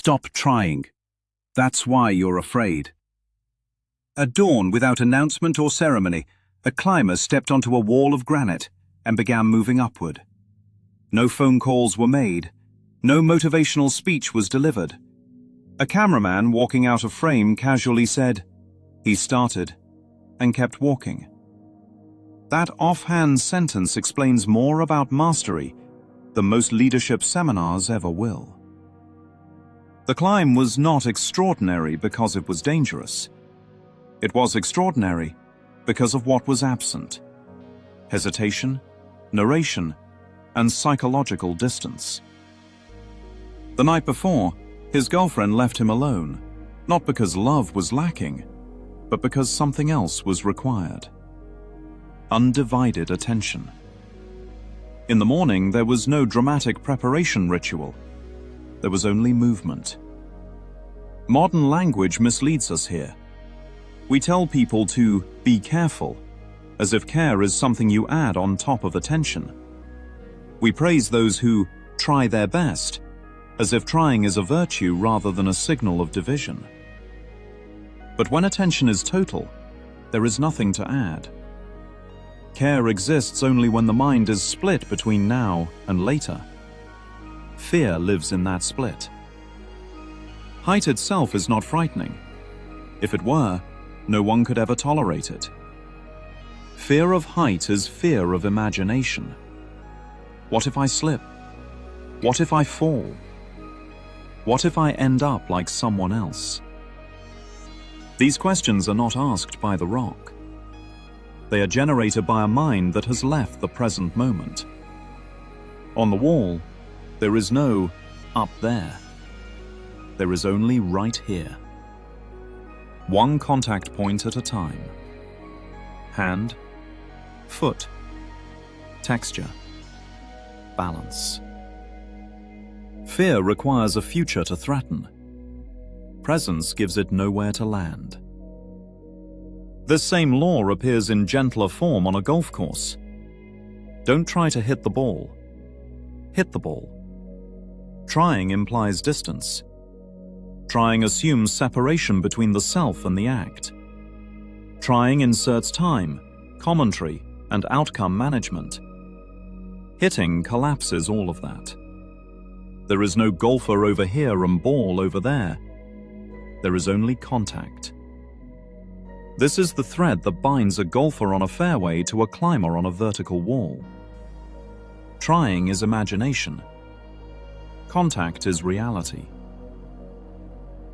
Stop trying. That's why you're afraid. At dawn, without announcement or ceremony, a climber stepped onto a wall of granite and began moving upward. No phone calls were made. No motivational speech was delivered. A cameraman walking out of frame casually said, "He started," and kept walking. That offhand sentence explains more about mastery than most leadership seminars ever will. The climb was not extraordinary because it was dangerous. It was extraordinary because of what was absent: hesitation, narration, and psychological distance. The night before, his girlfriend left him alone, not because love was lacking, but because something else was required: undivided attention. In the morning, there was no dramatic preparation ritual. There was only movement. Modern language misleads us here. We tell people to be careful, as if care is something you add on top of attention. We praise those who try their best, as if trying is a virtue rather than a signal of division. But when attention is total, there is nothing to add. Care exists only when the mind is split between now and later. Fear lives in that split. Height itself is not frightening. If it were, no one could ever tolerate it. Fear of height is fear of imagination. What if I slip? What if I fall? What if I end up like someone else? These questions are not asked by the rock. They are generated by a mind that has left the present moment. On the wall, there is no "up there." There is only right here. One contact point at a time. Hand, foot, texture, balance. Fear requires a future to threaten. Presence gives it nowhere to land. This same law appears in gentler form on a golf course. Don't try to hit the ball. Hit the ball. Trying implies distance. Trying assumes separation between the self and the act. Trying inserts time, commentary, and outcome management. Hitting collapses all of that. There is no golfer over here and ball over there. There is only contact. This is the thread that binds a golfer on a fairway to a climber on a vertical wall. Trying is imagination. Contact is reality.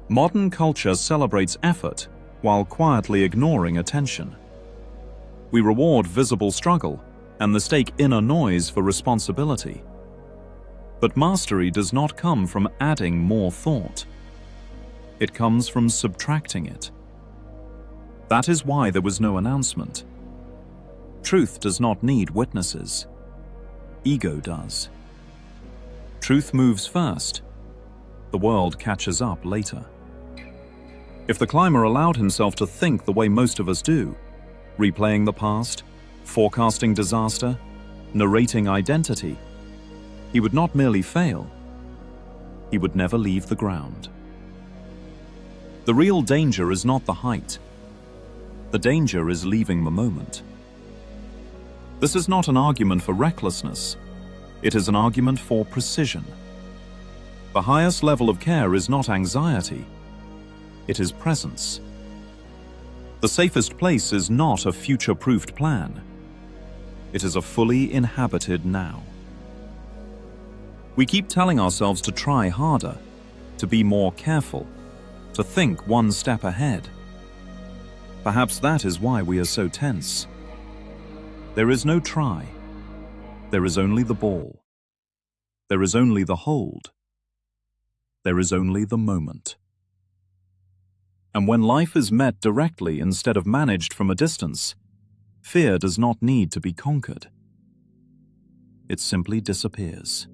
Modern culture celebrates effort while quietly ignoring attention. We reward visible struggle and mistake inner noise for responsibility. But mastery does not come from adding more thought. It comes from subtracting it. That is why there was no announcement. Truth does not need witnesses. Ego does. Truth moves first. The world catches up later. If the climber allowed himself to think the way most of us do, replaying the past, forecasting disaster, narrating identity, he would not merely fail, he would never leave the ground. The real danger is not the height. The danger is leaving the moment. This is not an argument for recklessness. It is an argument for precision. The highest level of care is not anxiety. It is presence. The safest place is not a future-proofed plan. It is a fully inhabited now. We keep telling ourselves to try harder, to be more careful, to think one step ahead. Perhaps that is why we are so tense. There is no try. There is only the ball. There is only the hold. There is only the moment. And when life is met directly instead of managed from a distance, fear does not need to be conquered. It simply disappears.